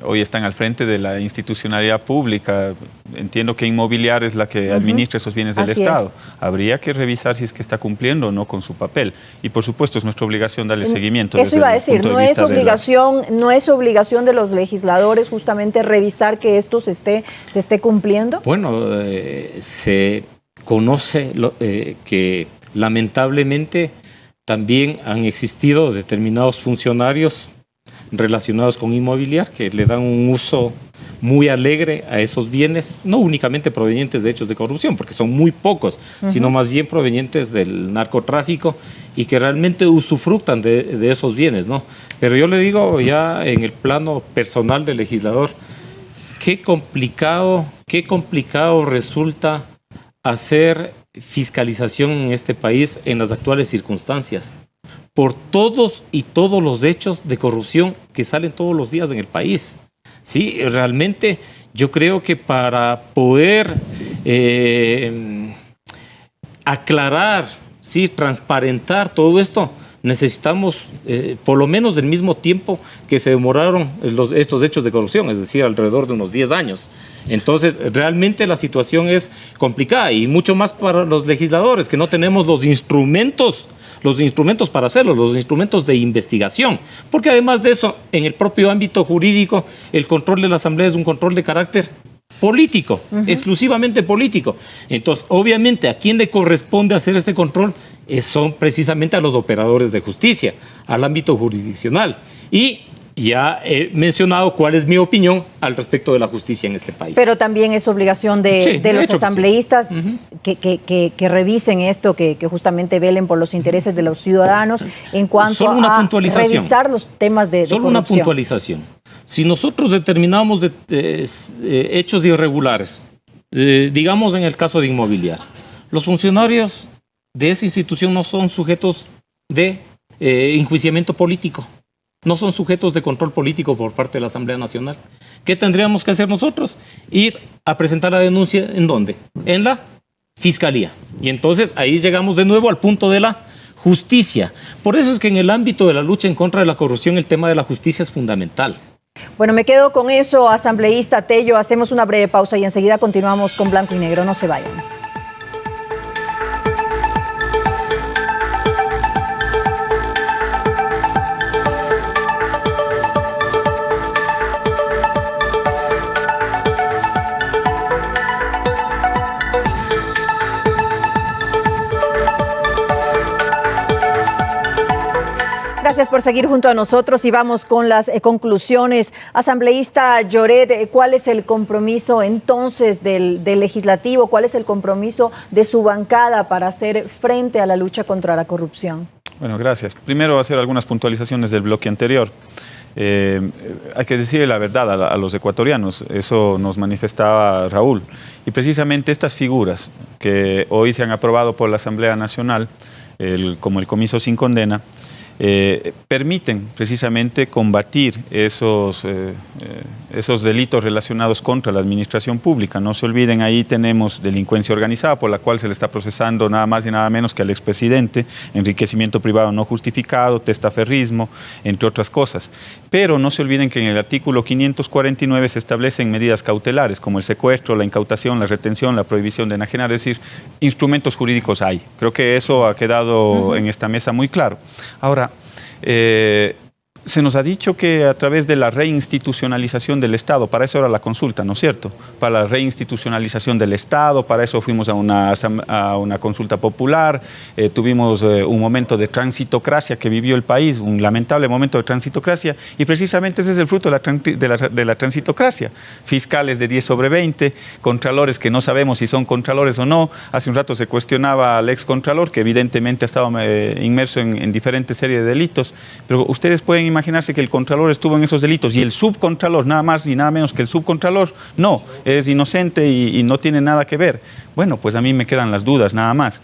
hoy están al frente de la institucionalidad pública. Entiendo que Inmobiliar es la que administra esos bienes del Estado. Habría que revisar si es que está cumpliendo o no con su papel. Y por supuesto es nuestra obligación darle seguimiento. Eso iba a decir, no es obligación de los legisladores justamente revisar que esto se esté cumpliendo. Bueno, se conoce que lamentablemente también han existido determinados funcionarios relacionados con Inmobiliar que le dan un uso muy alegre a esos bienes, no únicamente provenientes de hechos de corrupción, porque son muy pocos, sino más bien provenientes del narcotráfico y que realmente usufructan de esos bienes, ¿no? Pero yo le digo ya en el plano personal del legislador, qué complicado resulta hacer fiscalización en este país en las actuales circunstancias, por todos los hechos de corrupción que salen todos los días en el país. Sí, realmente yo creo que para poder aclarar, sí, transparentar todo esto, necesitamos por lo menos el mismo tiempo que se demoraron estos hechos de corrupción, es decir, alrededor de unos 10 años. Entonces, realmente la situación es complicada y mucho más para los legisladores, que no tenemos los instrumentos para hacerlo, los instrumentos de investigación. Porque además de eso, en el propio ámbito jurídico, el control de la Asamblea es un control de carácter político, exclusivamente político. Entonces, obviamente, ¿a quién le corresponde hacer este control? Son precisamente a los operadores de justicia, al ámbito jurisdiccional. Y ya he mencionado cuál es mi opinión al respecto de la justicia en este país. Pero también es obligación de los asambleístas que revisen esto, que justamente velen por los intereses de los ciudadanos en cuanto a revisar los temas de corrupción. Solo una puntualización. Si nosotros determinamos hechos irregulares, digamos en el caso de Inmobiliar, los funcionarios de esa institución no son sujetos de enjuiciamiento político. No son sujetos de control político por parte de la Asamblea Nacional. ¿Qué tendríamos que hacer nosotros? Ir a presentar la denuncia, ¿en dónde? En la Fiscalía. Y entonces ahí llegamos de nuevo al punto de la justicia. Por eso es que en el ámbito de la lucha en contra de la corrupción el tema de la justicia es fundamental. Bueno, me quedo con eso, asambleísta Tello. Hacemos una breve pausa y enseguida continuamos con Blanco y Negro. No se vayan. Gracias por seguir junto a nosotros y vamos con las conclusiones. Asambleísta Lloret, ¿cuál es el compromiso entonces del legislativo? ¿Cuál es el compromiso de su bancada para hacer frente a la lucha contra la corrupción? Bueno, gracias. Primero hacer algunas puntualizaciones del bloque anterior. Hay que decirle la verdad a los ecuatorianos, eso nos manifestaba Raúl. Y precisamente estas figuras que hoy se han aprobado por la Asamblea Nacional, como el comiso sin condena, permiten precisamente combatir esos delitos relacionados contra la administración pública. No se olviden, ahí tenemos delincuencia organizada por la cual se le está procesando nada más y nada menos que al expresidente, enriquecimiento privado no justificado, testaferrismo, entre otras cosas. Pero no se olviden que en el artículo 549 se establecen medidas cautelares como el secuestro, la incautación, la retención, la prohibición de enajenar, es decir, instrumentos jurídicos hay. Creo que eso ha quedado en esta mesa muy claro. Ahora, se nos ha dicho que a través de la reinstitucionalización del Estado, para eso era la consulta, ¿no es cierto? Para la reinstitucionalización del Estado, para eso fuimos a una consulta popular, tuvimos un momento de transitocracia que vivió el país, un lamentable momento de transitocracia, y precisamente ese es el fruto de la transitocracia. Fiscales de 10/20, contralores que no sabemos si son contralores o no. Hace un rato se cuestionaba al ex contralor, que evidentemente ha estado inmerso en diferentes series de delitos, pero ustedes pueden imaginarse que el contralor estuvo en esos delitos y el subcontralor, nada más y nada menos que el subcontralor, no, es inocente y no tiene nada que ver. Bueno, pues a mí me quedan las dudas, nada más.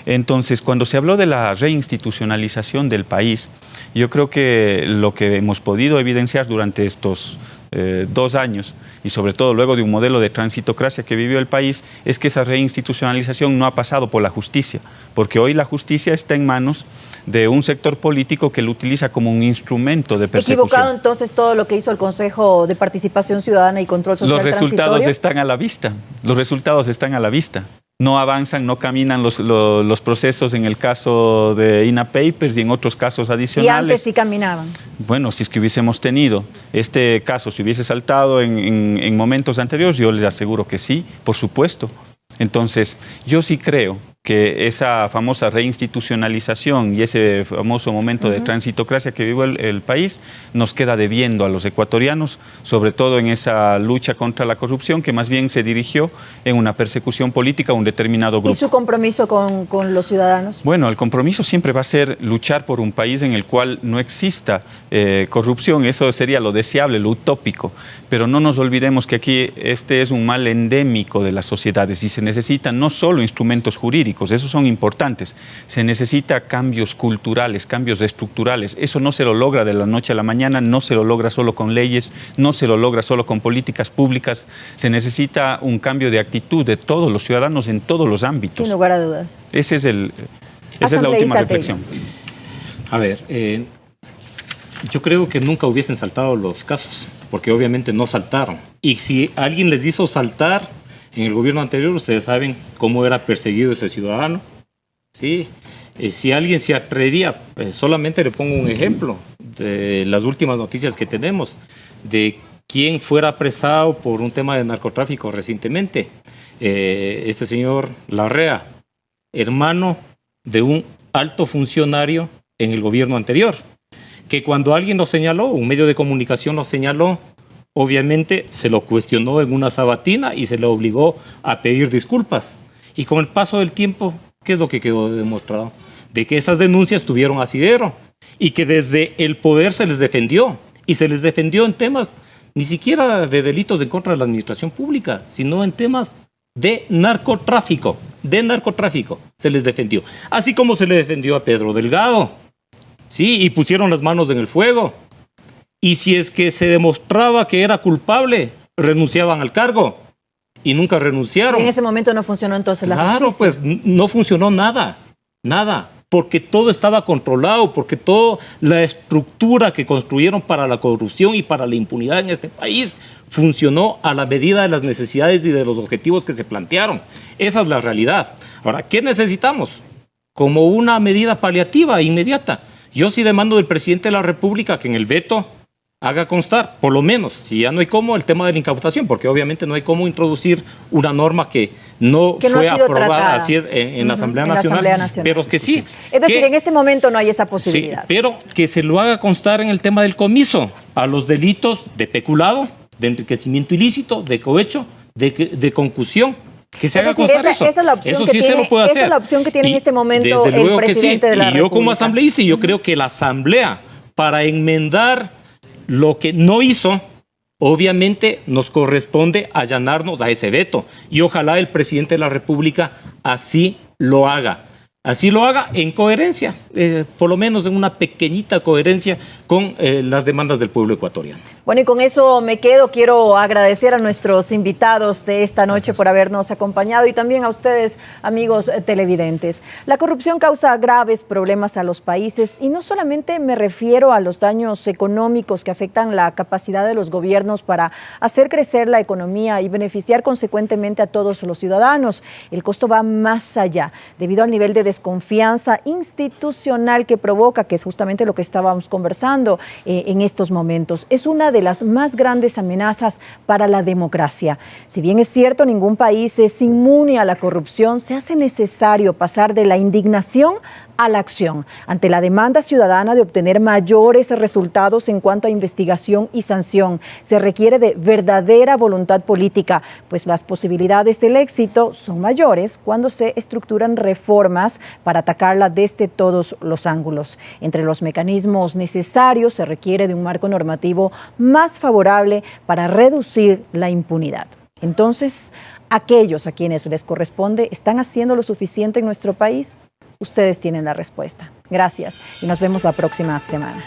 Entonces, cuando se habló de la reinstitucionalización del país, yo creo que lo que hemos podido evidenciar durante estos 2 años, y sobre todo luego de un modelo de transitocracia que vivió el país, es que esa reinstitucionalización no ha pasado por la justicia, porque hoy la justicia está en manos de un sector político que lo utiliza como un instrumento de persecución. ¿Equivocado entonces todo lo que hizo el Consejo de Participación Ciudadana y Control Social Transitorio? Los resultados están a la vista, los resultados están a la vista. No avanzan, no caminan los procesos en el caso de INA Papers y en otros casos adicionales. ¿Y antes sí caminaban? Bueno, si es que hubiésemos tenido este caso, si hubiese saltado en momentos anteriores, yo les aseguro que sí, por supuesto. Entonces, yo sí creo que esa famosa reinstitucionalización y ese famoso momento de transitocracia que vivió el país nos queda debiendo a los ecuatorianos, sobre todo en esa lucha contra la corrupción que más bien se dirigió en una persecución política a un determinado grupo. ¿Y su compromiso con los ciudadanos? Bueno, el compromiso siempre va a ser luchar por un país en el cual no exista corrupción. Eso sería lo deseable, lo utópico. Pero no nos olvidemos que aquí este es un mal endémico de las sociedades y se necesitan no solo instrumentos jurídicos, esos son importantes, se necesita cambios culturales, cambios estructurales. Eso no se lo logra de la noche a la mañana, no se lo logra solo con leyes, no se lo logra solo con políticas públicas. Se necesita un cambio de actitud de todos los ciudadanos en todos los ámbitos. Sin lugar a dudas. Esa es la última reflexión. A ver, yo creo que nunca hubiesen saltado los casos, porque obviamente no saltaron. Y si alguien les hizo saltar en el gobierno anterior, ustedes saben cómo era perseguido ese ciudadano. ¿Sí? Si alguien se atrevía, solamente le pongo un ejemplo de las últimas noticias que tenemos, de quién fuera apresado por un tema de narcotráfico recientemente. Este señor Larrea, hermano de un alto funcionario en el gobierno anterior, que cuando alguien lo señaló, un medio de comunicación lo señaló, obviamente se lo cuestionó en una sabatina y se le obligó a pedir disculpas. Y con el paso del tiempo, ¿qué es lo que quedó demostrado? De que esas denuncias tuvieron asidero y que desde el poder se les defendió. Y se les defendió en temas ni siquiera de delitos en contra de la administración pública, sino en temas de narcotráfico. De narcotráfico se les defendió. Así como se le defendió a Pedro Delgado. Sí, y pusieron las manos en el fuego. Y si es que se demostraba que era culpable, renunciaban al cargo y nunca renunciaron. En ese momento no funcionó entonces la justicia. Claro, pues no funcionó nada, porque todo estaba controlado, porque toda la estructura que construyeron para la corrupción y para la impunidad en este país funcionó a la medida de las necesidades y de los objetivos que se plantearon. Esa es la realidad. Ahora, ¿qué necesitamos? Como una medida paliativa inmediata. Yo sí demando del presidente de la República que en el veto haga constar, por lo menos, si ya no hay cómo, el tema de la incautación, porque obviamente no hay cómo introducir una norma que no fue aprobada, tratada. Así es, en la Asamblea Nacional, pero que sí. Es decir, en este momento no hay esa posibilidad. Sí, pero que se lo haga constar en el tema del comiso, a los delitos de peculado, de enriquecimiento ilícito, de cohecho, de concusión. Que se haga constar eso. Esa es la opción eso que sí tiene, se lo puede hacer. Esa es la opción que tiene en este momento el presidente de la República. Y yo como asambleísta, yo creo que la Asamblea, para enmendar lo que no hizo, obviamente nos corresponde allanarnos a ese veto. Y ojalá el presidente de la República así lo haga. Así lo haga en coherencia, por lo menos en una pequeñita coherencia con las demandas del pueblo ecuatoriano. Bueno, y con eso me quedo. Quiero agradecer a nuestros invitados de esta noche por habernos acompañado y también a ustedes, amigos televidentes. La corrupción causa graves problemas a los países y no solamente me refiero a los daños económicos que afectan la capacidad de los gobiernos para hacer crecer la economía y beneficiar consecuentemente a todos los ciudadanos. El costo va más allá, debido al nivel de desconfianza institucional que provoca, que es justamente lo que estábamos conversando en estos momentos. Es una de las más grandes amenazas para la democracia. Si bien es cierto, ningún país es inmune a la corrupción, se hace necesario pasar de la indignación a la acción ante la demanda ciudadana de obtener mayores resultados en cuanto a investigación y sanción. Se requiere de verdadera voluntad política, pues las posibilidades del éxito son mayores cuando se estructuran reformas para atacarla desde todos los ángulos. Entre los mecanismos necesarios se requiere de un marco normativo más favorable para reducir la impunidad. Entonces, aquellos a quienes les corresponde, ¿están haciendo lo suficiente en nuestro país? Ustedes tienen la respuesta. Gracias y nos vemos la próxima semana.